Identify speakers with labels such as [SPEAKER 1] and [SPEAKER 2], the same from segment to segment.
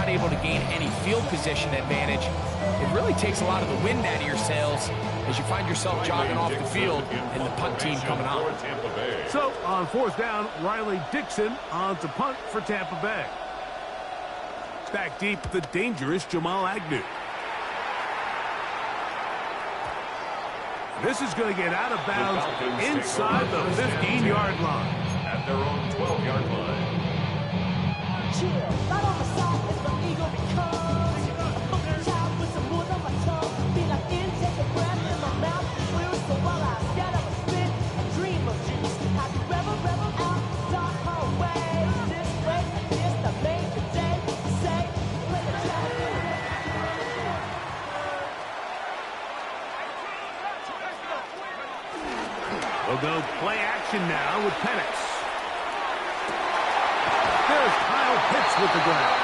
[SPEAKER 1] not able to gain any field position advantage, it really takes a lot of the wind out of your sails as you find yourself jogging off the field and the punt team coming on.
[SPEAKER 2] So, on fourth down, Riley Dixon on to punt for Tampa Bay. Back deep, the dangerous Jamal Agnew. This is going to get out of bounds inside the 15-yard line.
[SPEAKER 3] At their own 12-yard line.
[SPEAKER 4] Right on the side is the eagle because a child with some wood on my tongue. Feel like in, take a breath in my mouth. Clear so while I scatter a spit, a dream of juice. Have you rebel out, dark hallway. This way, this the major day. Say, play the track.
[SPEAKER 2] We'll go play action now with Penix. There's Kyle Pitts with the grab.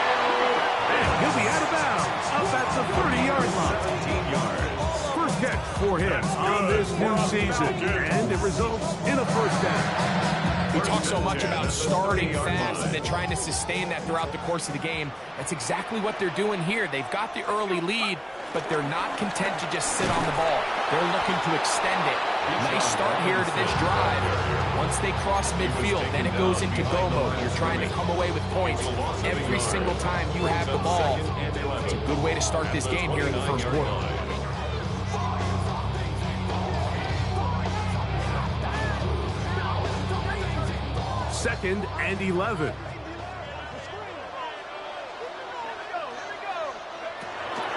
[SPEAKER 2] And he'll be out of bounds up at the 30-yard line.
[SPEAKER 3] 17 yards.
[SPEAKER 2] First catch for him on this new season, and it results in a first down.
[SPEAKER 1] We talk so much about starting fast and then trying to sustain that throughout the course of the game. That's exactly what they're doing here. They've got the early lead, but they're not content to just sit on the ball. They're looking to extend it. Nice start here to this drive. Once they cross midfield, then it goes into go mode. You're trying to come away with points every single time you have the ball. It's a good way to start this game here in the first quarter.
[SPEAKER 2] Second and 11.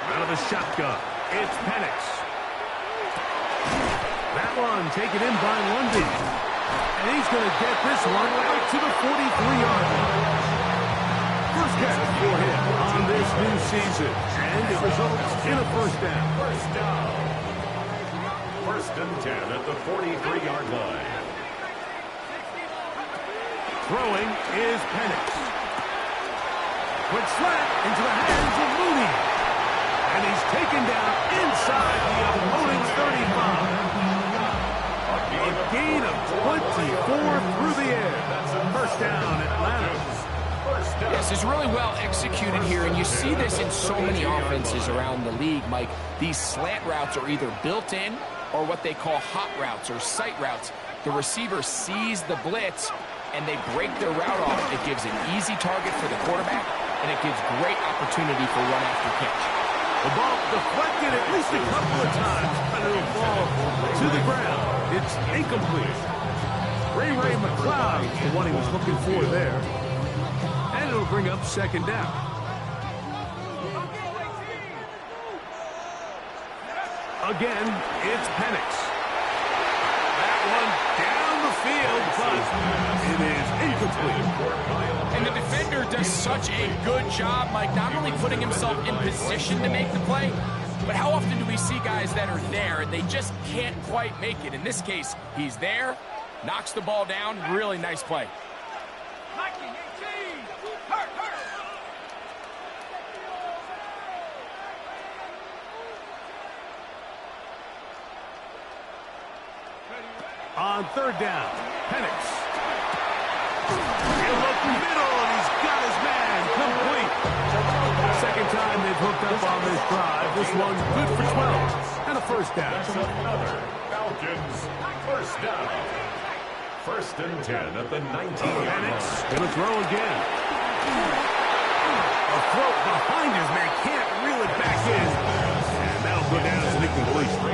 [SPEAKER 2] Out of the shotgun, it's Penix. That one taken in by Lundy. And he's going to get this one out to the 43-yard line. First catch for him on this new season. And it results in a first down.
[SPEAKER 3] First down. First and 10 at the 43-yard line.
[SPEAKER 2] Throwing is Penix. Quick slant into the hands of Mooney. And he's taken down inside the opponent 35. A gain of 24 through the air. First down, Atlanta.
[SPEAKER 1] Yes, it's really well executed here, and you see this in so many offenses around the league, Mike. These slant routes are either built in or what they call hot routes or sight routes. The receiver sees the blitz, and they break their route off. It gives an easy target for the quarterback, and it gives great opportunity for run after catch.
[SPEAKER 2] The ball deflected at least a couple of times, but it'll fall to the ground. It's incomplete. Ray McLeod is the one he was looking for there. And it'll bring up second down. Again, it's Penix. That one down the field, but it is incomplete.
[SPEAKER 1] And the defender does such a good job, Mike, not only putting himself in position to make the play, but how often do we see guys that are there and they just can't quite make it? In this case, he's there, knocks the ball down, really nice play.
[SPEAKER 2] On third down, Penix. He'll look middle, and he's got his man complete. Second time they've hooked up on this drive. This one's good for 12 and a first down.
[SPEAKER 3] That's another Falcons first down. First and 10 at the 19-yard line.
[SPEAKER 2] Penix gonna throw again. A throw behind his man, can't reel it back in. And that'll go down as an incompletion.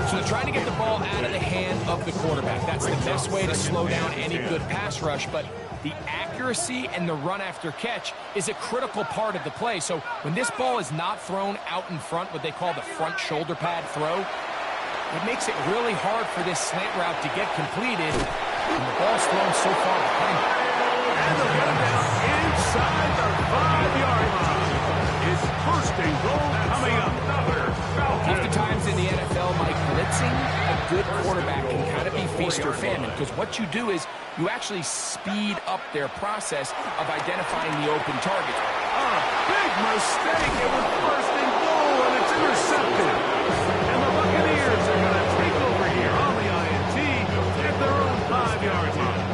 [SPEAKER 1] So they're trying to get the ball out of the hand of the quarterback. That's the best way to slow down any good pass rush, but the accuracy and the run after catch is a critical part of the play. So when this ball is not thrown out in front, what they call the front shoulder pad throw, it makes it really hard for this slant route to get completed, and the ball's thrown so far behind.
[SPEAKER 2] And they'll get him down inside the 5-yard line. It's first and goal coming up.
[SPEAKER 1] Oftentimes in the NFL, Mike, blitzing a good quarterback can kind of be feast or famine, because what you do is you actually speed up their process of identifying the open target.
[SPEAKER 2] Big mistake. It was first and goal, and it's intercepted. And the Buccaneers are going to take over here on the INT at their own 5-yard line.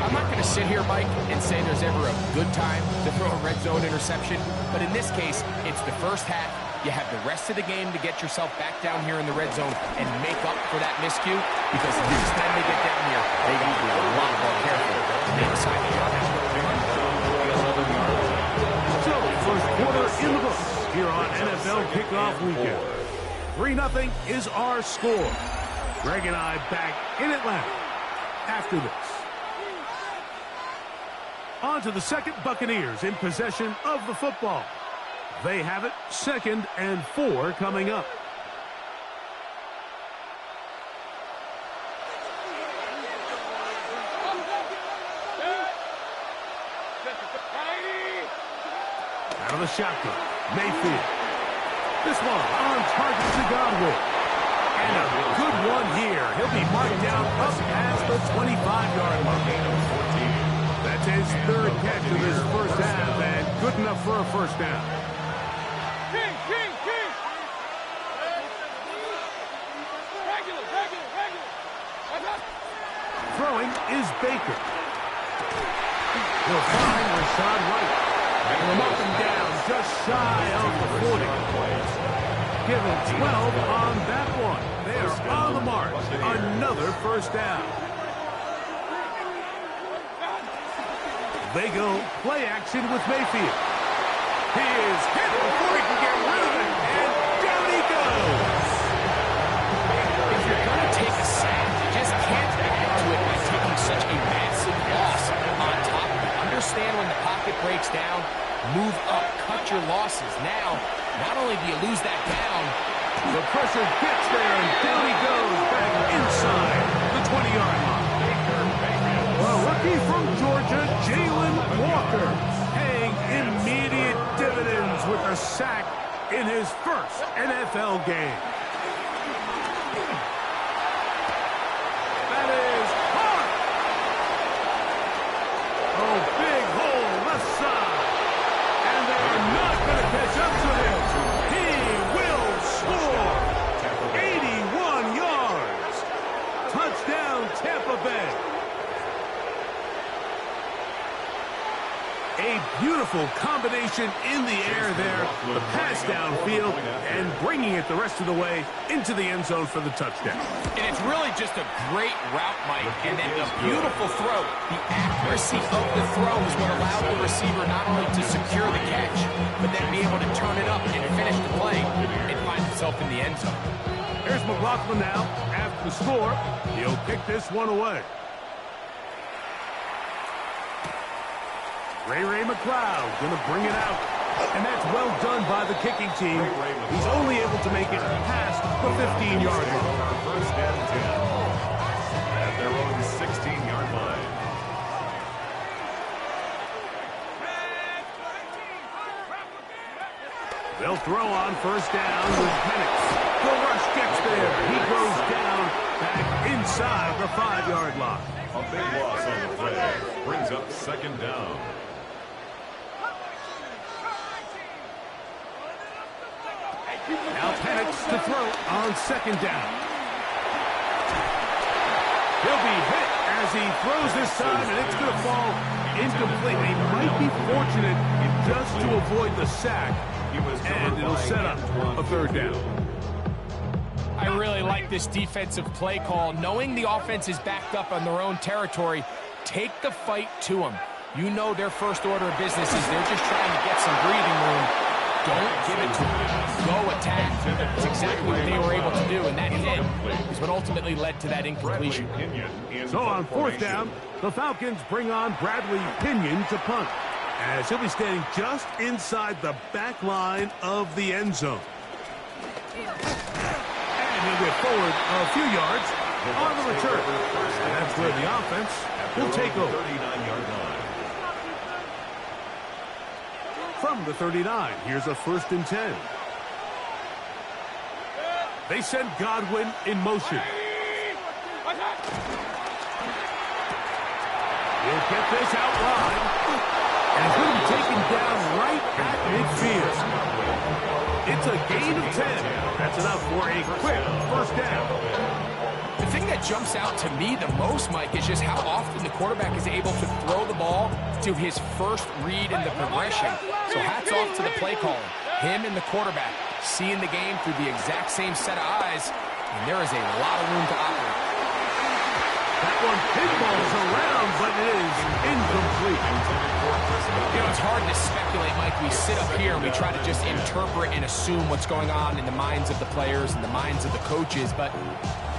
[SPEAKER 1] I'm not going to sit here, Mike, and say there's ever a good time to throw a red zone interception, but in this case, it's the first half. You have the rest of the game to get yourself back down here in the red zone and make up for that miscue, because next time they get down here, they got to be a lot more careful inside the yard.
[SPEAKER 2] So, first quarter in the books here on NFL Kickoff Weekend. 3-0 is our score. Greg and I back in Atlanta after this. On to the second, Buccaneers in possession of the football. They have it, 2nd and 4 coming up. Out of the shotgun, Mayfield. This one on target to Godwin. And a good one here. He'll be marked down up past the 25-yard line. That's his 3rd catch of his first half, and good enough for a first down. Throwing is Baker. He'll find Rashad White. And knock him down just shy of the 40. Give him 12 on that one. They are on the mark. Another first down. They go play action with Mayfield. He is hit before he can get rid of it. And down he goes.
[SPEAKER 1] If you're going to take a sack, you just can't add to it by taking such a massive loss on top of it. Understand when the pocket breaks down, move up, cut your losses. Now, not only do you lose that down,
[SPEAKER 2] the pressure gets there, and down he goes back inside the 20-yard line. A rookie from Georgia, Jalen Walker, paying immediate dividends with a sack in his first NFL game. That is hard. Oh, big hole left side. And they're not going to catch up to him. He will score. 81 yards. Touchdown, Tampa Bay. A beautiful combination in the air there. The pass downfield and bringing it the rest of the way into the end zone for the touchdown.
[SPEAKER 1] And it's really just a great route, Mike, and then a beautiful throw. The accuracy of the throw is what allowed the receiver not only to secure the catch, but then be able to turn it up and finish the play and find himself in the end zone.
[SPEAKER 2] Here's McLaughlin now after the score. He'll kick this one away. Ray McLeod going to bring it out. And that's well done by the kicking team. He's only able to make it past the 15-yard line.
[SPEAKER 3] First and 10 at their own 16-yard line.
[SPEAKER 2] They'll throw on first down with Penix. The rush gets there. He goes down back inside the 5-yard line.
[SPEAKER 3] A big loss on the play. Brings up 2nd down.
[SPEAKER 2] Now Penix to throw on 2nd down. He'll be hit as he throws this time, and it's going to fall incomplete. He might be fortunate just to avoid the sack, and it'll set up a 3rd down.
[SPEAKER 1] I really like this defensive play call. Knowing the offense is backed up on their own territory, take the fight to them. You know their first order of business is they're just trying to get some breathing room. Don't give it to them. Go attack. That's exactly what they were able to do, and that hit is what ultimately led to that incompletion.
[SPEAKER 2] So on 4th down, the Falcons bring on Bradley Pinion to punt, as he'll be standing just inside the back line of the end zone. And he'll get forward a few yards on the return. And that's where the offense will take over.
[SPEAKER 3] 39-yard line.
[SPEAKER 2] From the 39, here's a 1st and 10. They send Godwin in motion. He'll get this out wide. And he'll be taken down right at midfield. It's a gain of 10. That's enough for a quick first down.
[SPEAKER 1] The thing that jumps out to me the most, Mike, is just how often the quarterback is able to throw the ball to his first read in the progression. So hats off to the play caller. Him and the quarterback seeing the game through the exact same set of eyes, and there is a lot of room to operate.
[SPEAKER 2] That one pinballs around, but it is incomplete.
[SPEAKER 1] You know, it's hard to speculate, Mike. We sit up here and we try to just interpret and assume what's going on in the minds of the players and the minds of the coaches, but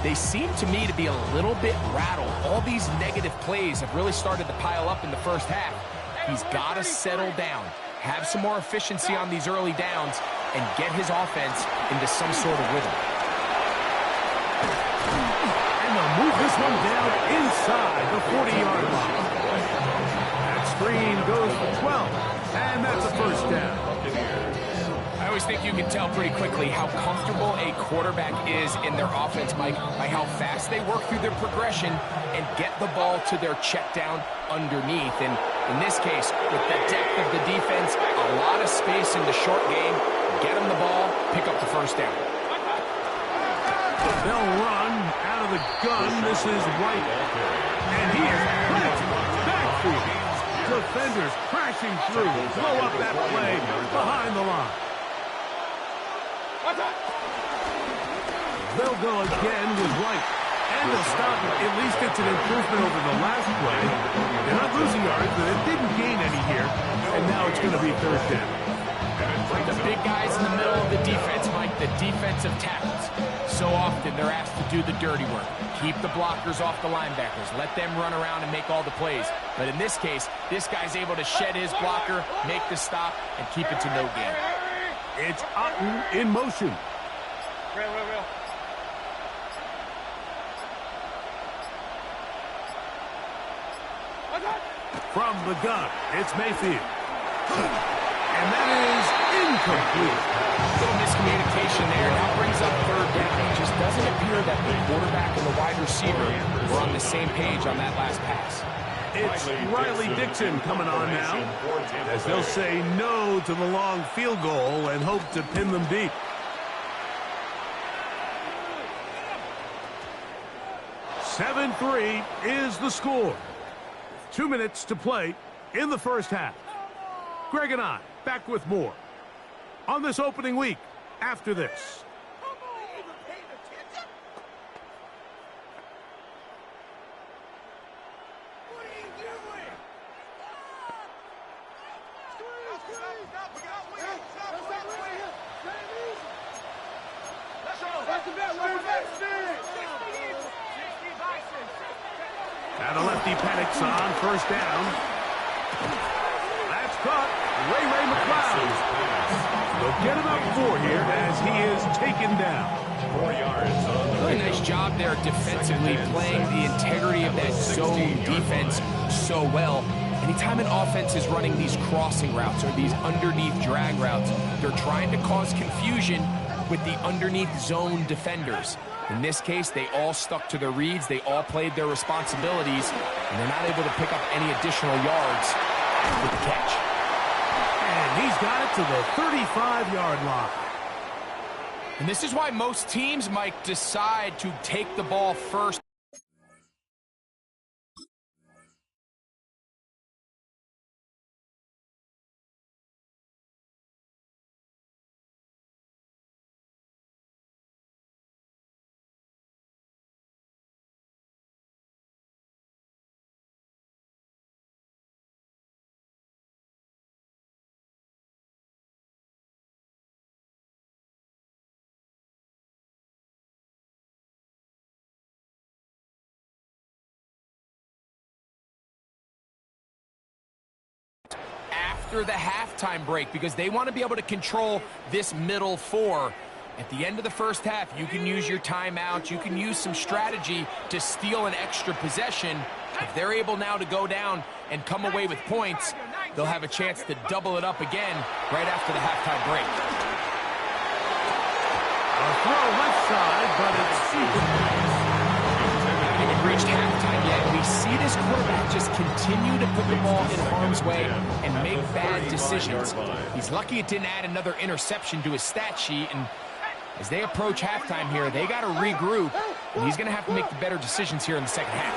[SPEAKER 1] they seem to me to be a little bit rattled. All these negative plays have really started to pile up in the first half. He's got to settle down, have some more efficiency on these early downs, and get his offense into some sort of rhythm.
[SPEAKER 2] And they'll move this one down inside the 40-yard line. That screen goes for 12, and that's a first down.
[SPEAKER 1] I always think you can tell pretty quickly how comfortable a quarterback is in their offense, Mike, by how fast they work through their progression and get the ball to their check down underneath. And in this case, with the depth of the defense, a lot of space in the short game, get them the ball, pick up the first down.
[SPEAKER 2] They'll run out of the gun. This is White. And he is planted backfield. Defenders crashing through. Blow up that play behind the line. They'll go again with White. And they'll stop it. At least it's an improvement over the last play. They're not losing yards, but it didn't gain any here. And now it's going to be third down.
[SPEAKER 1] The big guys in the middle of the defense, Mike, the defensive tackles. So often they're asked to do the dirty work. Keep the blockers off the linebackers. Let them run around and make all the plays. But in this case, this guy's able to shed his blocker, make the stop, and keep it to no gain.
[SPEAKER 2] It's Otten in motion. From the gun, it's Mayfield. And that is incomplete.
[SPEAKER 1] Little miscommunication there. Now brings up third down. It just doesn't appear that the quarterback and the wide receiver were on the same page on that last pass.
[SPEAKER 2] It's Riley Dixon coming on now, as they'll say no to the long field goal and hope to pin them deep. "7-3 is the score. 2 minutes to play in the first half. Greg and I back with more on this opening week after this. Now the lefty panics on first down. That's caught. Ray McLeod. They'll get him up 4 here as he is taken down.
[SPEAKER 3] 4 yards on the
[SPEAKER 1] Really nice job there defensively, playing the integrity of that zone defense so well. Anytime an offense is running these crossing routes or these underneath drag routes, they're trying to cause confusion with the underneath zone defenders. In this case, they all stuck to their reads, they all played their responsibilities, and they're not able to pick up any additional yards with the catch.
[SPEAKER 2] And he's got it to the 35-yard line.
[SPEAKER 1] And this is why most teams might decide to take the ball first. After the halftime break, because they want to be able to control this middle 4. At the end of the first half, you can use your timeout, you can use some strategy to steal an extra possession. If they're able now to go down and come away with points, they'll have a chance to double it up again right after the halftime break.
[SPEAKER 2] A throw left side, but it's deep.
[SPEAKER 1] We haven't even reached halftime yet. We see this quarterback just continue to put the ball in harm's way and make bad decisions. He's lucky it didn't add another interception to his stat sheet, and as they approach halftime here, they got to regroup And he's going to have to make the better decisions here in the second half.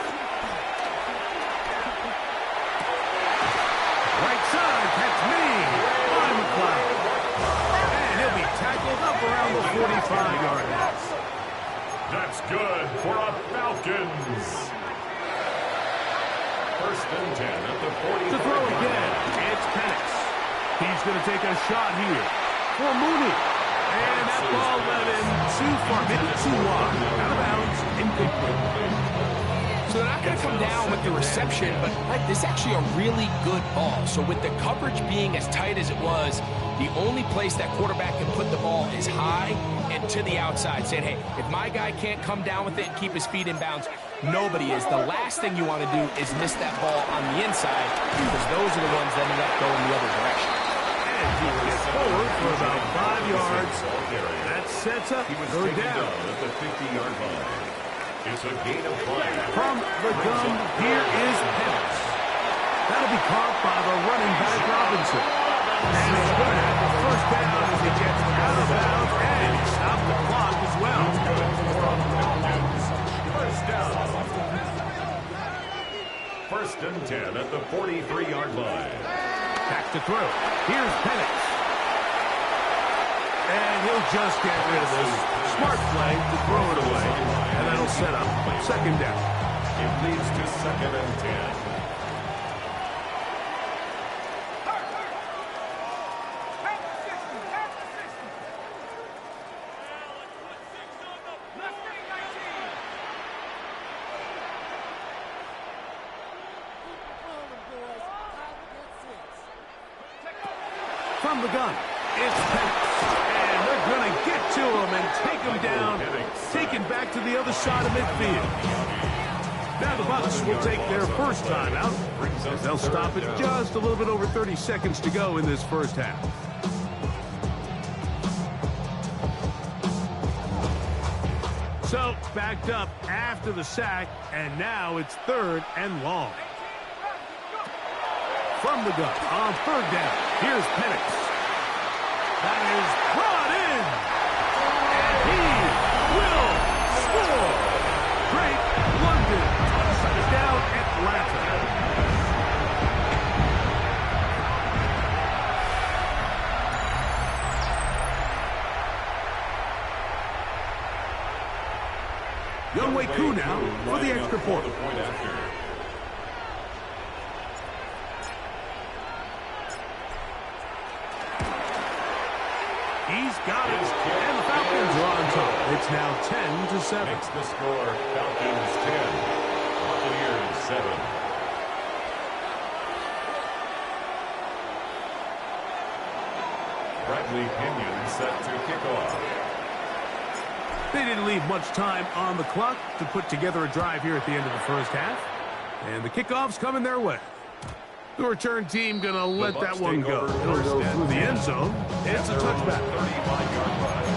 [SPEAKER 2] Right side, catch me. On McLeod. And he'll be tackled up around the 45-yard line.
[SPEAKER 3] That's good for a Falcons. First and 10 at the 40.
[SPEAKER 2] To throw again, it's Penix. He's going to take a shot here for Mooney. And that ball led in too far, maybe too wide. Out of bounds, incomplete.
[SPEAKER 1] So they're not going to come down with the reception, but this is actually a really good ball. So with the coverage being as tight as it was, the only place that quarterback can put the ball is high and to the outside, saying, hey, if my guy can't come down with it and keep his feet in bounds, nobody is. The last thing you want to do is miss that ball on the inside, because those are the ones that end up going the other direction.
[SPEAKER 2] And he will get forward for about 5 yards. That sets up third down.
[SPEAKER 3] At the 50-yard line. It's a gain of 5.
[SPEAKER 2] From the gun, here is Penix. That'll be caught by the running back Robinson. And he's going to have the first down as he gets out of bounds and stop the clock as well.
[SPEAKER 3] First down. First and 10 at the 43-yard line.
[SPEAKER 2] Back to throw. Here's Penix. And he'll just get rid of this. Smart play to throw it away. And that'll set up second down.
[SPEAKER 3] It leads to second and 10.
[SPEAKER 2] From the gun, it's Penix. And they're going to get to him and take him down. Taken back to the other side of midfield. Now the Bucs will take their first time out. As they'll stop it just a little bit over 30 seconds to go in this first half. So, backed up after the sack, and now it's third and long. From the gun on third down, here's Penix. That is brought in, and he will score. Great London, touchdown Atlanta. Younghoe Koo now for the extra point. He's got it, and the Falcons are on top. It's now 10-7.
[SPEAKER 3] Makes the score Falcons 10, Buccaneers 7. Bradley Pinion set to kick off.
[SPEAKER 2] They didn't leave much time on the clock to put together a drive here at the end of the first half. And the kickoff's coming their way. The return team going to let that one go. It'll go through the end zone. It's a touchback.
[SPEAKER 3] 35-yard line.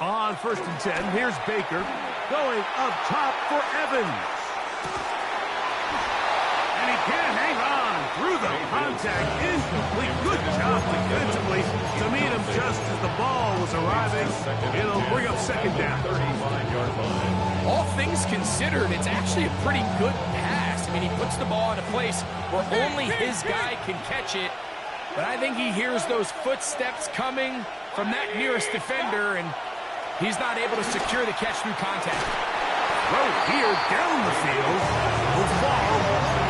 [SPEAKER 2] On first and 10, here's Baker going up top for Evans. And he can't hang on through the contact. Incomplete. Good job defensively to meet him just as the ball was arriving. It'll bring up second down.
[SPEAKER 3] 35-yard line.
[SPEAKER 1] All things considered, it's actually a pretty good pass. I mean, he puts the ball in a place where only his guy can catch it. But I think he hears those footsteps coming from that nearest defender, and he's not able to secure the catch through contact.
[SPEAKER 2] Throw here down the field. Will fall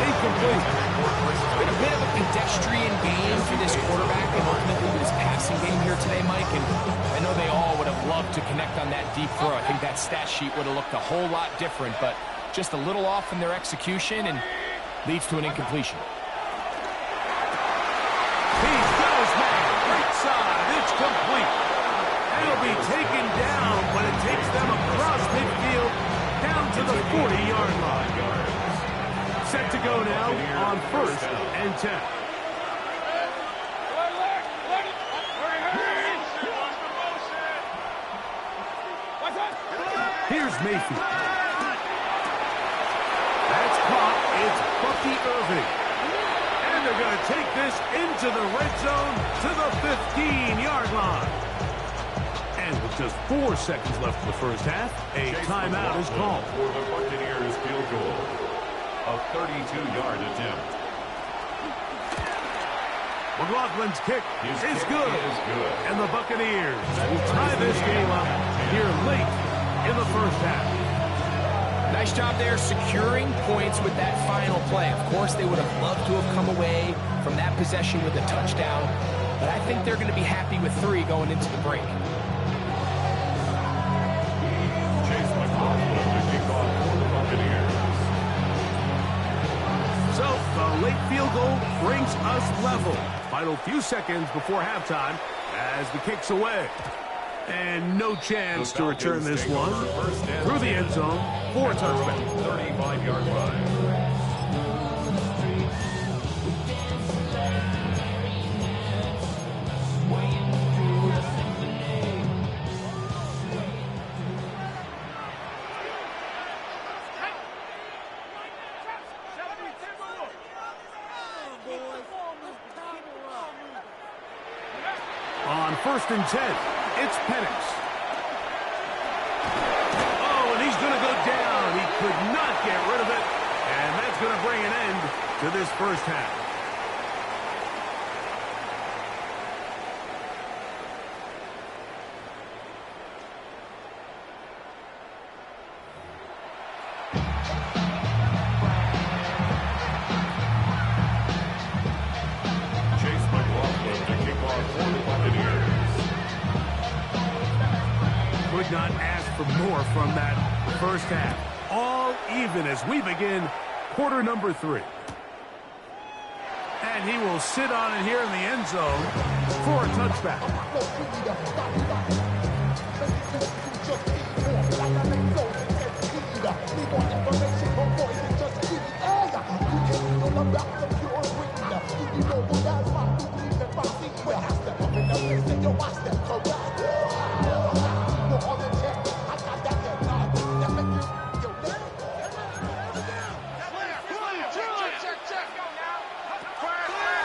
[SPEAKER 2] incomplete.
[SPEAKER 1] It's been a bit of a pedestrian game for this quarterback and ultimately his passing game here today, Mike. And I know they all would have loved to connect on that deep throw. I think that stat sheet would have looked a whole lot different, but just a little off in their execution and leads to an incompletion.
[SPEAKER 2] He goes, man. Right side. It's complete. It'll be taken down, but it takes them across midfield down to the 40-yard line. Set to go now on 1st and 10. Here's Mayfield. That's caught. It's Bucky Irving. And they're going to take this into the red zone to the 15-yard line. And with just 4 seconds left in the first half, a timeout is called.
[SPEAKER 3] For the Buccaneers field goal. A 32-yard attempt.
[SPEAKER 2] McLaughlin's kick is good.
[SPEAKER 3] And
[SPEAKER 2] And the Buccaneers will tie this game up here late in the first half.
[SPEAKER 1] Nice job there securing points with that final play. Of course, they would have loved to have come away from that possession with a touchdown, but I think they're going to be happy with 3 going into the break.
[SPEAKER 3] Chase McLaughlin to kick off for the Buccaneers.
[SPEAKER 2] So the late field goal brings us level. Final few seconds before halftime as the kick's away. And no chance to return this one through the end zone for a touchback.
[SPEAKER 3] 35-yard line.
[SPEAKER 2] On 1st and 10, it's Penix. Oh, and he's going to go down. He could not get rid of it. And that's going to bring an end to this first half.
[SPEAKER 3] Chase McLaughlin to kick off for the Buccaneers.
[SPEAKER 2] Could not ask for more from that first half. All even as we begin quarter number 3. And he will sit on it here in the end zone for a touchback.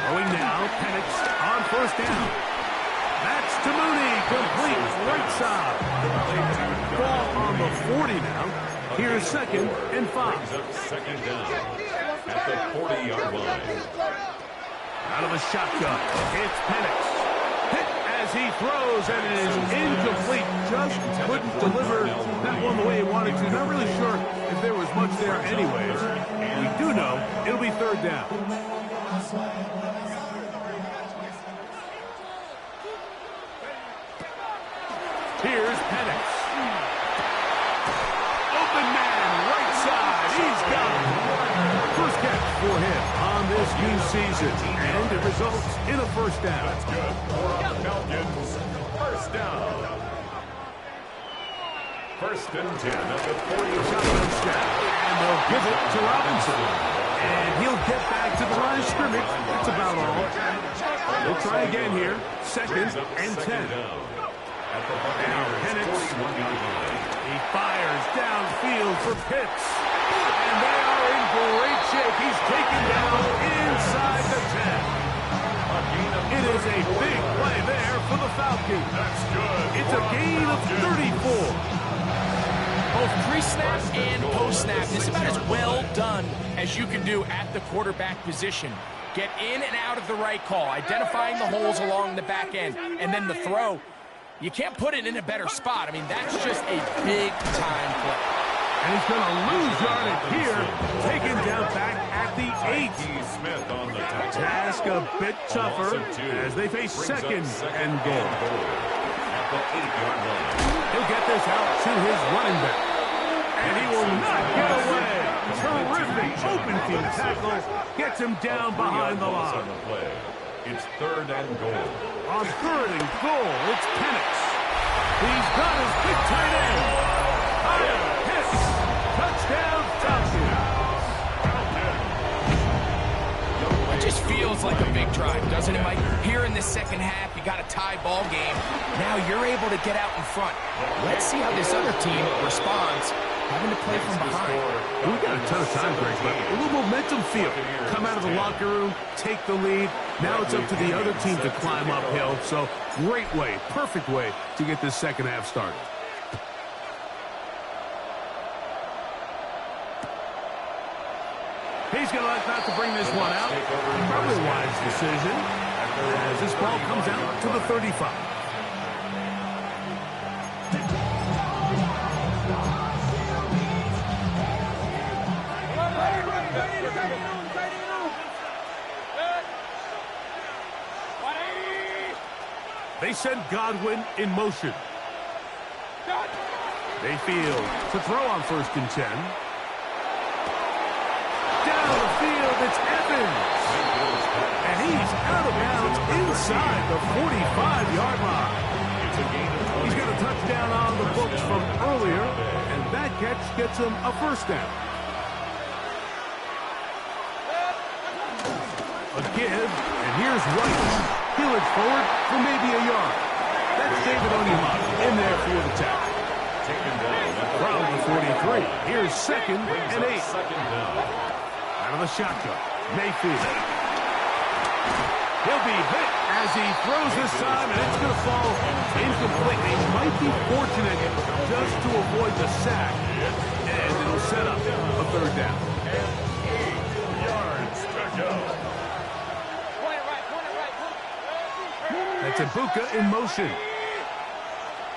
[SPEAKER 2] Going now, Penix on 1st down. That's to Mooney, complete right side. Ball on the 40 now. Here's 2nd and 5.
[SPEAKER 3] Brings up 2nd down at the 40-yard line.
[SPEAKER 2] Out of a shotgun, it's Penix. Hit as he throws, and it is incomplete. Just couldn't deliver that one the way he wanted to. Not really sure if there was much there anyways. We do know it'll be 3rd down. Here's Penix. Open man, right side. He's got it. First catch for him on this new season. And it results in a 1st down.
[SPEAKER 3] That's good for the Falcons. 1st down. 1st and 10 at the 40.
[SPEAKER 2] Shotgun snap. And they'll give it to Robinson. And he'll get back to the line of scrimmage. That's about all. We'll try again here. 2nd and 10. Now Penix, he fires downfield for Pitts. And they are in great shape. He's taken down inside the 10. It is a big play there for the Falcons.
[SPEAKER 3] That's good.
[SPEAKER 2] It's a gain of 34.
[SPEAKER 1] Both pre-snap and post-snap, this is about as well done as you can do at the quarterback position. Get in and out of the right call, identifying the holes along the back end, and then the throw. You can't put it in a better spot. I mean, that's just a big-time play.
[SPEAKER 2] And he's going to lose yardage here, taken down back at the 8.
[SPEAKER 3] Smith on the tackle.
[SPEAKER 2] Task a bit tougher as they face 2nd and goal.
[SPEAKER 3] At the 8-yard line.
[SPEAKER 2] He'll get this out to his running back. And he will not get away. Terrific open field tackle. Gets him down behind the line.
[SPEAKER 3] On the play. It's 3rd and goal.
[SPEAKER 2] On 3rd and goal, it's Penix. He's got his big tight end. Hits. Touchdown, Falcons.
[SPEAKER 1] feels like a big drive, doesn't it, Mike? Here in the second half, you got a tie ball game. Now you're able to get out in front. Let's see how this other team responds, having to play from behind.
[SPEAKER 2] We got a ton of time, Greg, but a little momentum feel. Come out of the locker room, take the lead. Now it's up to the other team to climb uphill. So great way, perfect way to get this second half started. He's going to elect not to bring this one out. Probably a wise decision as this ball comes out to the 35. They send Godwin in motion. Mayfield to throw on 1st and 10. Down the field, it's Evans. And he's out of bounds inside the 45-yard line. He's got a touchdown on the books from earlier, and that catch gets him a 1st down. A give, and here's White. He'll edge forward for maybe a yard. That's David Onyemata in there for the tackle. From the 43, here's 2nd and 8. Out of the shotgun, Mayfield. He'll be hit as he throws this time, and it's going to fall incomplete. He might be fortunate just to avoid the sack, and it'll set up a 3rd down.
[SPEAKER 3] And 8 yards to go.
[SPEAKER 2] That's Ibuka in motion.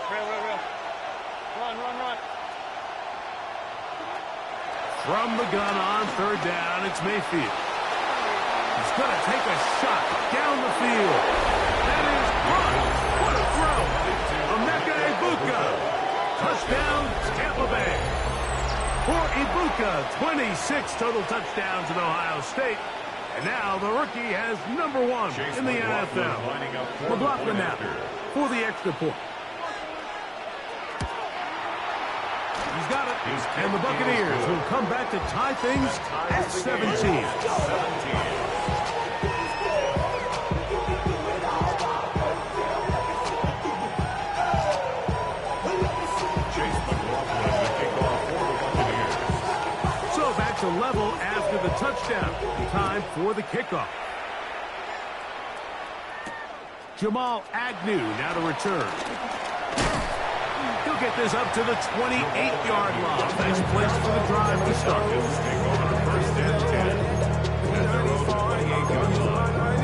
[SPEAKER 4] Run.
[SPEAKER 2] From the gun on 3rd down, it's Mayfield. He's going to take a shot down the field. That is caught. What a throw. Emeka Ibuka. Touchdown, Tampa Bay. For Ibuka, 26 total touchdowns in Ohio State. And now the rookie has number 1 in the NFL. McLaughlin now for the extra point. He's got it. And the Buccaneers will come back to tie things at 17. So back to level after the touchdown. Time for the kickoff. Jamal Agnew now to return. He'll get this up to the 28-yard line. Nice place for the drive to start.
[SPEAKER 3] 1st and 10. At their own 28-yard line.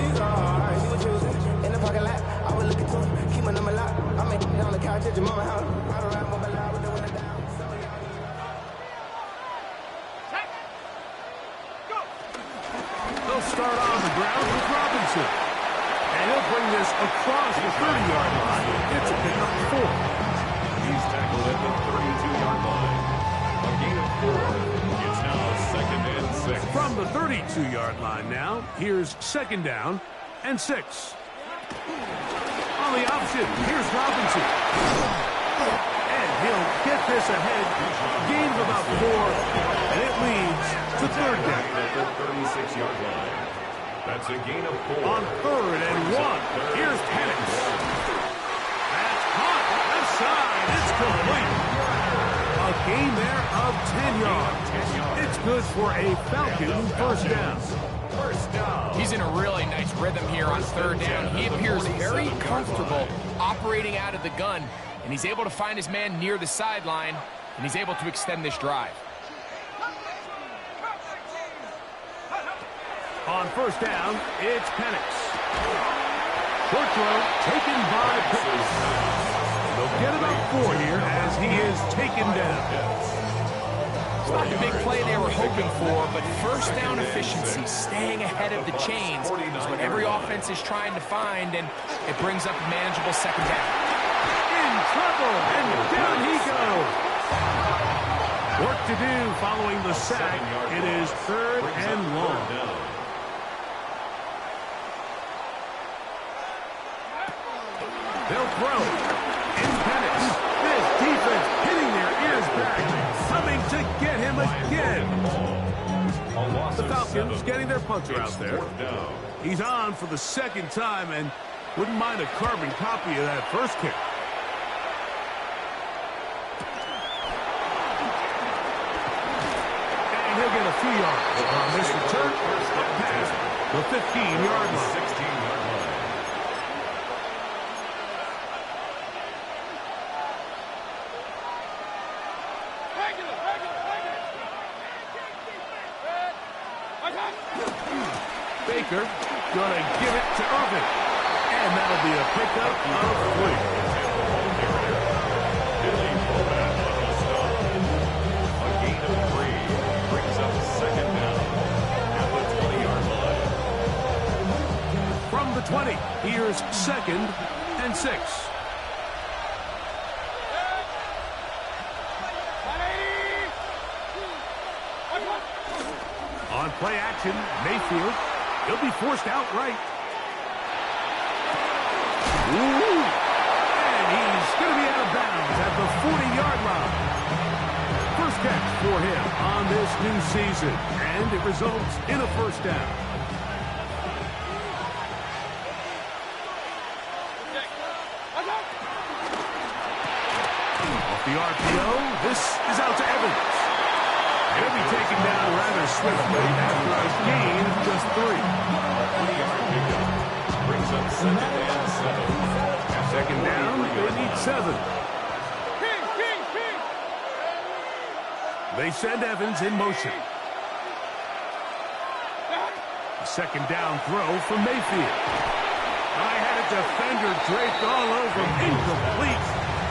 [SPEAKER 5] In the parking lot, I was looking to him, keep my number locked. I'm on the couch at your mama house. I don't ride mobile loud with the window down.
[SPEAKER 2] They'll start on the ground with Robinson. And he'll bring this across the 30-yard line. It's a pickup 4.
[SPEAKER 3] He's tackled at the 32-yard line. A gain of 4. It's now 2nd and 6.
[SPEAKER 2] From the 32-yard line now, here's 2nd down and 6. On the option, here's Robinson. And he'll get this ahead. Gain of about 4, and it leads to 3rd down.
[SPEAKER 3] At the 36-yard line. That's a gain of 4.
[SPEAKER 2] On 3rd and 1, here's Penix. That's caught. Left side. It's complete. A gain there of 10 yards. It's good for a Falcon 1st down.
[SPEAKER 3] 1st down.
[SPEAKER 1] He's in a really nice rhythm here on 3rd down. He appears very comfortable operating out of the gun, and he's able to find his man near the sideline, and he's able to extend this drive.
[SPEAKER 2] On 1st down, it's Penix. Short throw taken by Pitts. They'll get about 4 here as he is taken down.
[SPEAKER 1] It's not the big play they were hoping for, but 1st down efficiency, staying ahead of the chains, is what every offense is trying to find, and it brings up a manageable 2nd down.
[SPEAKER 2] In trouble, and down he goes. Work to do following the sack. It is 3rd and long. They'll throw. In Penix. This defense hitting their ears back. Coming to get him again. The Falcons getting their punter out there. He's on for the second time and wouldn't mind a carbon copy of that first kick. And he'll get a few yards on this return up past the 15-yard line.
[SPEAKER 3] 16-yard line.
[SPEAKER 2] Baker gonna give it to Irvin. And that'll be a pickup of 3.
[SPEAKER 3] A gain of 3 brings up second down at the 20-yard line.
[SPEAKER 2] From the 20, here's 2nd and 6. On play action, Mayfield. He'll be forced outright. Ooh! And he's going to be out of bounds at the 40-yard line. First catch for him on this new season, and it results in a first down. Off the RPO, this is out to Evans. He'll be taken down rather swiftly after a gain of just 3.
[SPEAKER 3] 20-yard pickup brings up second and 7.
[SPEAKER 2] Second down, they need 7. They send Evans in motion. A second down throw from Mayfield. I had a defender draped all over him. Incomplete.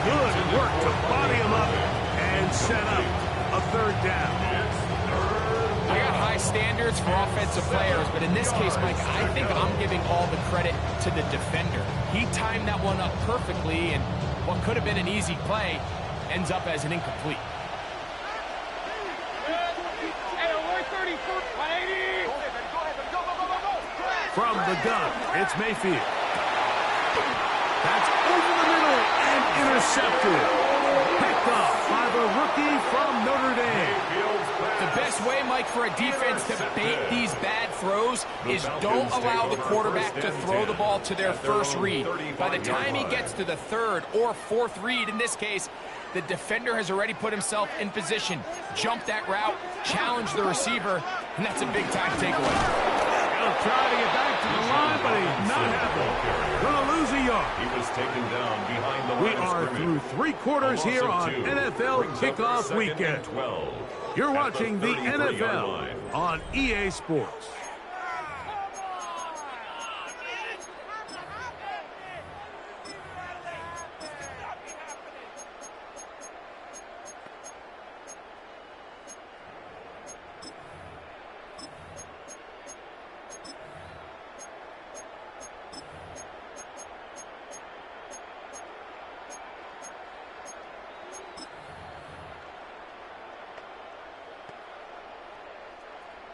[SPEAKER 2] Good work to body him up and set up a third down.
[SPEAKER 1] I got high standards for offensive players, but in this case, Mike, I think I'm giving all the credit to the defender. He timed that one up perfectly, and what could have been an easy play ends up as an incomplete.
[SPEAKER 2] From the gun, it's Mayfield. That's over the middle and intercepted. Picked off by the rookie from Notre Dame.
[SPEAKER 1] The best way, Mike, for a defense to bait these bad throws is don't allow the quarterback to throw the ball to their first read. By the time he gets to the third or fourth read, in this case, the defender has already put himself in position, jump that route, challenge the receiver, and that's a big-time takeaway.
[SPEAKER 2] He'll try to get back to the line, but he's not happening. Gonna lose a yard.
[SPEAKER 3] He was taken down behind the line.
[SPEAKER 2] We are through 3 quarters here on NFL Kickoff Weekend. You're watching the NFL on EA Sports.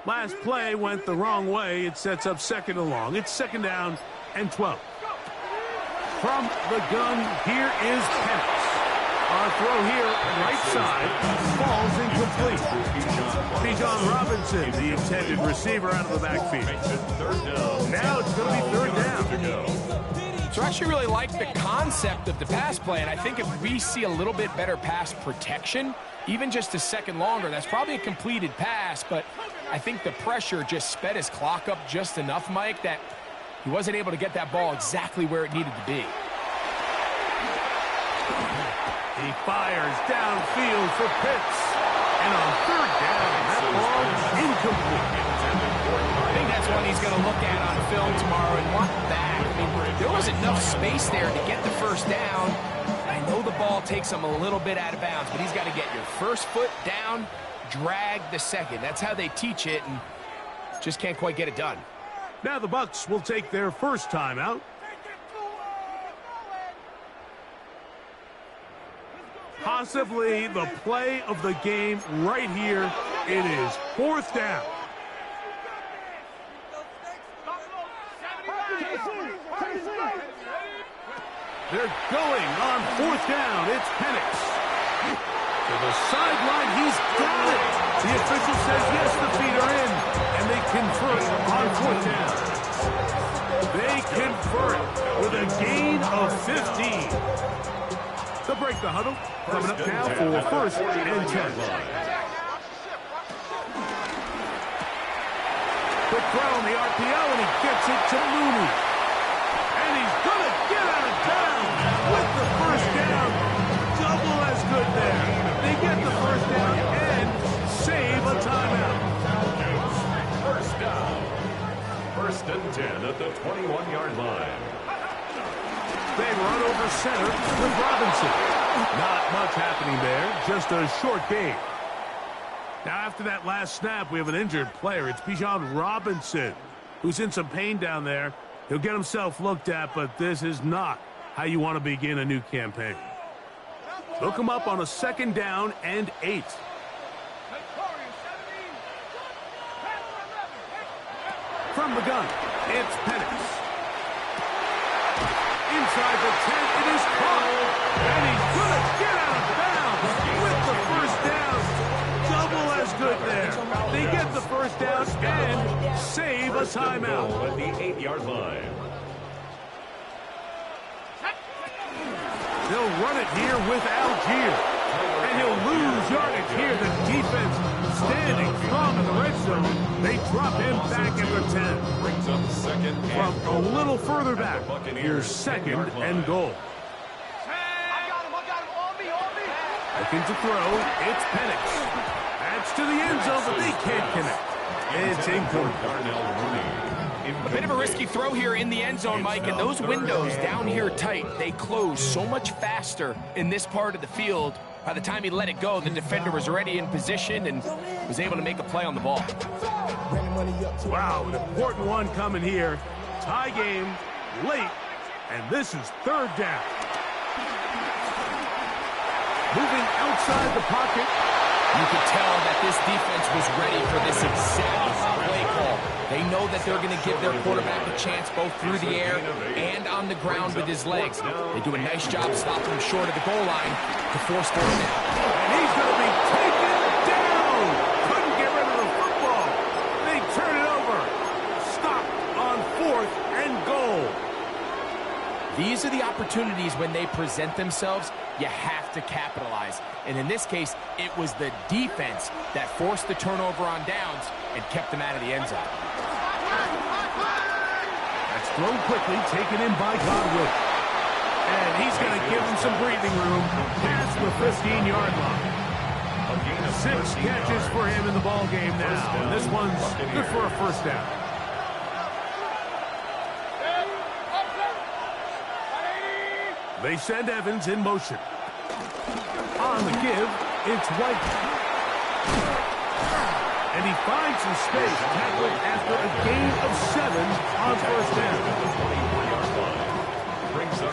[SPEAKER 2] Last play went the wrong way. It sets up second and long. It's second down and 12. From the gun, here is Penix. Our throw here, right side, falls incomplete. Bijan Robinson, the intended receiver, out of the backfield. Now it's going to be third down.
[SPEAKER 1] So I actually really like the concept of the pass play, and I think if we see a little bit better pass protection, even just a second longer, that's probably a completed pass, but I think the pressure just sped his clock up just enough, Mike, that he wasn't able to get that ball exactly where it needed to be.
[SPEAKER 2] He fires downfield for Pitts. And on third down, that ball incomplete.
[SPEAKER 1] I think that's one he's going to look at on film tomorrow and want back. I mean, there was enough space there to get the first down. I know the ball takes him a little bit out of bounds, but he's got to get your first foot down, drag the second. That's how they teach it, and just can't quite get it done.
[SPEAKER 2] Now the Bucs will take their first timeout. Possibly the play of the game right here. It is fourth down. They're going on fourth down. It's Penix. To the sideline, he's got it. The official says yes, the feet are in, and they convert on fourth down. They convert with a gain of 15. They'll break the huddle. Coming up now for first and 10. Quick throw on the RPO, and he gets it to Mooney. And he's going to get out of bounds with the first down. Double as good there. They get the first down and save a timeout.
[SPEAKER 3] First down. First and 10 at the 21-yard line.
[SPEAKER 2] They run over center with Robinson. Not much happening there, just a short gain. Now, after that last snap, we have an injured player. It's Bijan Robinson, who's in some pain down there. He'll get himself looked at, but this is not how you want to begin a new campaign. Look him up on a second down and 8. From the gun, it's Penix. Inside the 10, it is caught. And he's going to get out of bounds with the first down. Double as good there. They get the first down and save a timeout.
[SPEAKER 3] At the 8-yard line.
[SPEAKER 2] They'll run it here with Algier. And he'll lose yardage here. The defense standing strong in the red zone. They drop him back at the 10.
[SPEAKER 3] Brings up second
[SPEAKER 2] From a little further back, here's second and goal. Looking to throw, it's Penix. That's to the end zone, but they can't connect. It's incomplete.
[SPEAKER 1] A bit of a risky throw here in the end zone, Mike, and those windows down here tight, they close so much faster in this part of the field. By the time he let it go, the defender was already in position and was able to make a play on the ball.
[SPEAKER 2] Wow, an important one coming here. Tie game, late, and this is third down. Moving outside the pocket.
[SPEAKER 1] You could tell that this defense was ready for this exact play call. They know that they're going to give their quarterback a chance both through the air and on the ground with his legs. They do a nice job stopping him short of the goal line to force fourth down.
[SPEAKER 2] And he's going to be taken down. Couldn't get rid of the football. They turn it over. Stopped on fourth and goal.
[SPEAKER 1] These are the opportunities when they present themselves, you have to capitalize. And in this case, it was the defense that forced the turnover on downs and kept them out of the end zone.
[SPEAKER 2] That's thrown quickly, taken in by Godwin. And he's going to give him some breathing room past the 15-yard line. 6 catches for him in the ball game now. And this one's good for a first down. They send Evans in motion. On the give, it's White. And he finds some space, tackled after a gain of 7 on first down.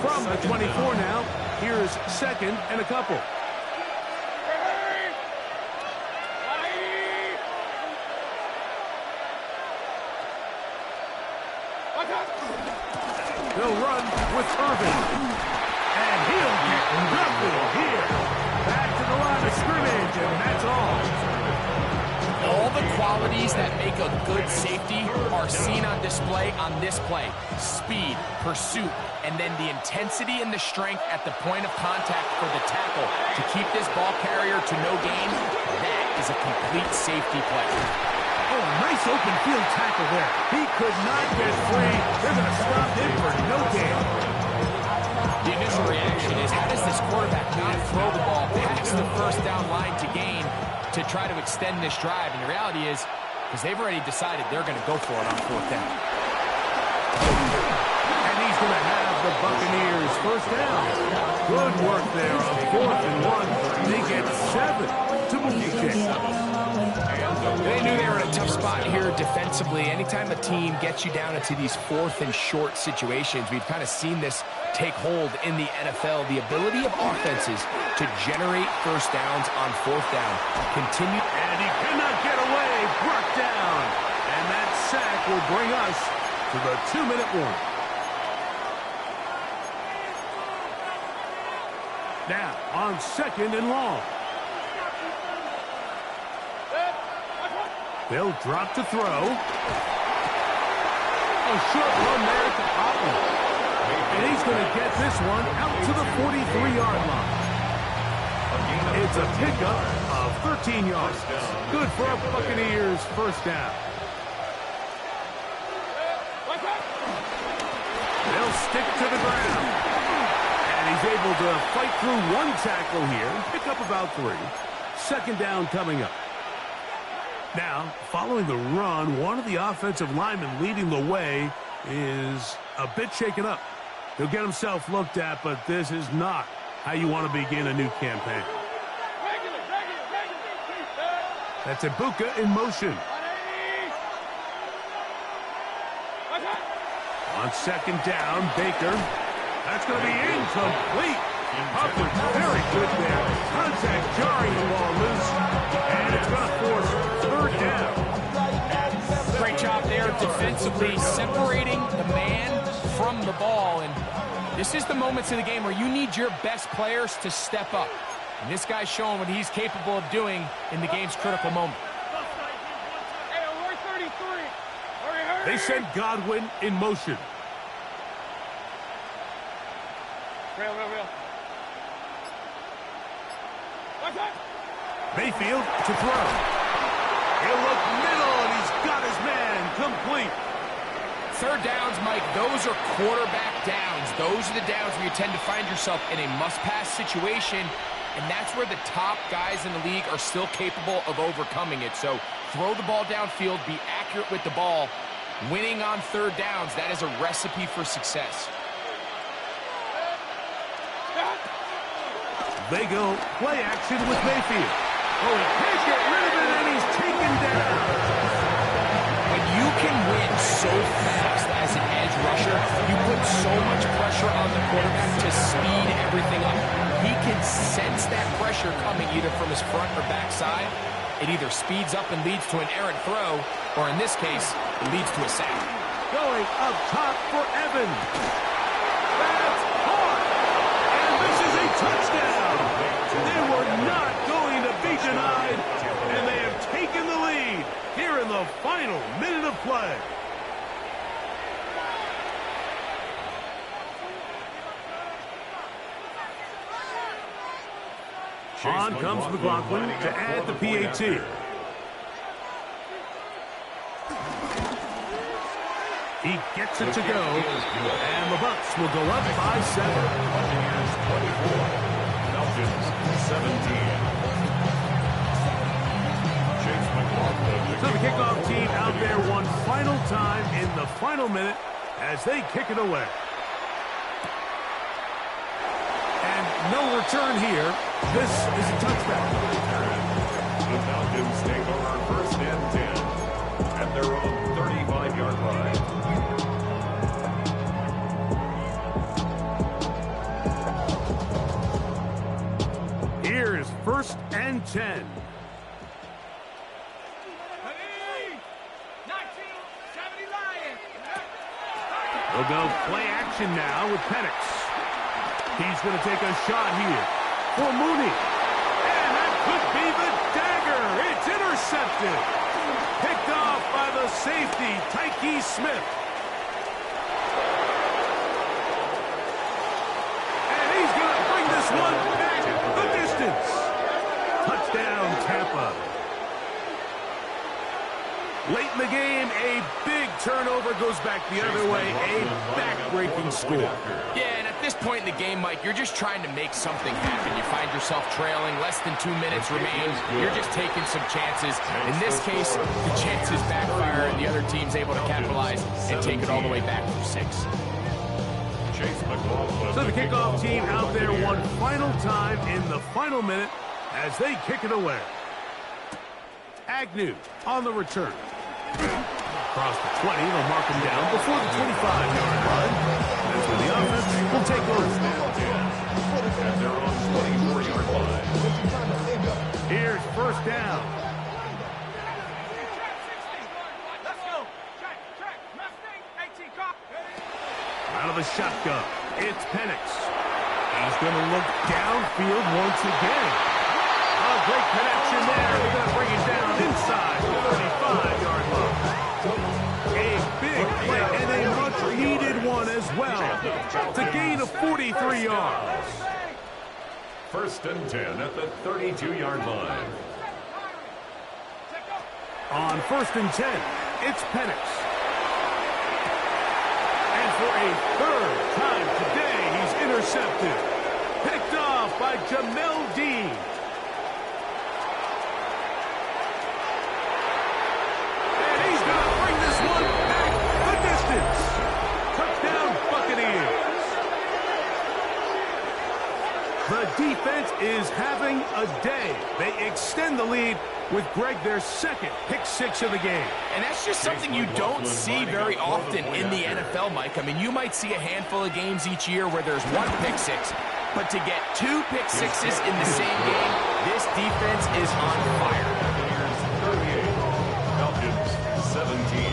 [SPEAKER 2] From the 24 now, here's second and a couple. They'll run with Irvin. And he'll get nothing here. Back to the line of scrimmage, and that's all.
[SPEAKER 1] All the qualities that make a good safety are seen on display on this play. Speed, pursuit, and then the intensity and the strength at the point of contact for the tackle to keep this ball carrier to no gain. That is a complete safety play.
[SPEAKER 2] Oh, nice open field tackle there. He could not get free. They're going to stop him for no gain.
[SPEAKER 1] The initial reaction is, how does this quarterback not throw the ball past the first down line to gain to try to extend this drive? And the reality is, because they've already decided they're going to go for it on fourth down.
[SPEAKER 2] And he's going to have the Buccaneers first down. Good work there on 4th and 1. They get 7 to Boutique.
[SPEAKER 1] They knew they were in a tough spot here defensively. Anytime a team gets you down into these 4th and short situations, we've kind of seen this take hold in the NFL. The ability of offenses to generate first downs on 4th down continue.
[SPEAKER 2] And he cannot get away. Brought down. And that sack will bring us to the 2-minute warning. Now on second and long. They'll drop to throw. A short run there to Otten. And he's going to get this one out to the 43-yard line. It's a pickup of 13 yards. Good for our Buccaneers, first down. They'll stick to the ground. And he's able to fight through one tackle here and pick up about 3. Second down coming up. Now, following the run, one of the offensive linemen leading the way is a bit shaken up. He'll get himself looked at, but this is not how you want to begin a new campaign. That's Ibuka in motion. On second down, Baker. That's going to be incomplete. Hubbard, very good there. Contact jarring the ball loose. And it's going to force third down.
[SPEAKER 1] Great job there defensively, separating the man from the ball. And this is the moments of the game where you need your best players to step up. And this guy's showing what he's capable of doing in the game's critical moment.
[SPEAKER 2] They send Godwin in motion. Mayfield to throw. He'll look middle, and he's got his man complete.
[SPEAKER 1] Third downs, Mike, those are quarterback downs. Those are the downs where you tend to find yourself in a must-pass situation, and that's where the top guys in the league are still capable of overcoming it. So throw the ball downfield, be accurate with the ball. Winning on third downs, that is a recipe for success.
[SPEAKER 2] They go play action with Mayfield. Oh, he can't get rid of it, and he's taken down.
[SPEAKER 1] When you can win so fast as an edge rusher, you put so much pressure on the quarterback to speed everything up. He can sense that pressure coming either from his front or back side. It either speeds up and leads to an errant throw, or in this case, it leads to a sack.
[SPEAKER 2] Going up top for Evans. That's caught. And this is a touchdown. They were not going to be denied, and they have taken the lead here in the final minute of play. On comes McLaughlin to add the PAT. He gets it to go, and the Bucs will go up by 7.
[SPEAKER 3] Buccaneers 24, Falcons 17. Chase McLaughlin.
[SPEAKER 2] So the kickoff team out there one final time in the final minute as they kick it away. And no return here. This is a touchback.
[SPEAKER 3] The Falcons take over first and 10 at their own 35-yard line.
[SPEAKER 2] Here is first and 10. They'll go play action now with Penix. He's going to take a shot here for Mooney. And that could be the dagger. It's intercepted. Picked off by the safety, Tyke Smith. And he's going to bring this one back the distance. Touchdown, Tampa. Late in the game, a big turnover goes back the other way. A back-breaking score.
[SPEAKER 1] Yeah, and at this point in the game, Mike, you're just trying to make something happen. You find yourself trailing, less than 2 minutes remain. You're just taking some chances. In this case, the chances backfire, and the other team's able to capitalize and take it all the way back for 6.
[SPEAKER 2] So the kickoff team out there one final time in the final minute as they kick it away. Agnew on the return. Across the 20, they'll mark him down before the 25-yard line. That's where the offense will take over.
[SPEAKER 3] At their own 24-yard line.
[SPEAKER 2] Here's first down. Out of the shotgun, it's Penix. He's going to look downfield once again. Oh, great connection there. They're going to bring it down inside the 35-yard line. A big play, and a much-needed one as well. It's a gain of 43 yards.
[SPEAKER 3] First and 10 at the 32-yard line.
[SPEAKER 2] On first and 10, it's Penix. And for a third time today, he's intercepted. Picked off by Jamel Dean. And he's going to bring this one back the distance. Touchdown, Buccaneers. The defense is having a day. They extend the lead with Greg their second pick six of the game.
[SPEAKER 1] And that's just something you don't see very often in the NFL, Mike. I mean, you might see a handful of games each year where there's one pick six, but to get two pick sixes in the same game, this defense is on fire.
[SPEAKER 3] Buccaneers 38, Falcons 17.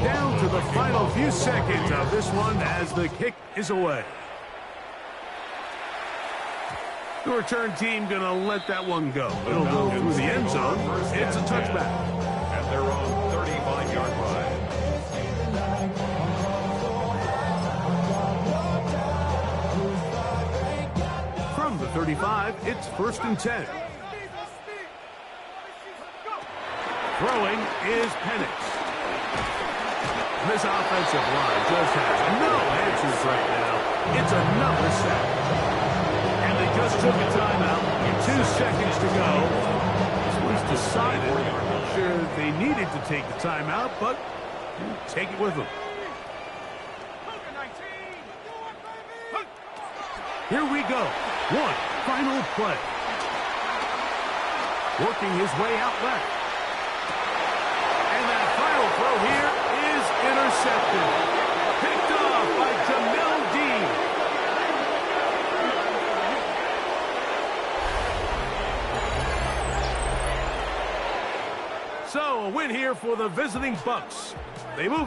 [SPEAKER 2] Down to the final few seconds of this one as the kick is away. The return team going to let that one go. It'll go through the end zone. It's a touchback.
[SPEAKER 3] At their own 35-yard line.
[SPEAKER 2] From the 35, it's first and 10. Throwing is Penix. This offensive line just has no answers right now. It's another sack. And they just took a timeout with 2 seconds to go. This was decided. I'm not sure they needed to take the timeout, but take it with them. Here we go. One final play. Working his way out left. And that final throw here is intercepted. Picked off by Jamel Dean. So a win here for the visiting Bucs. They move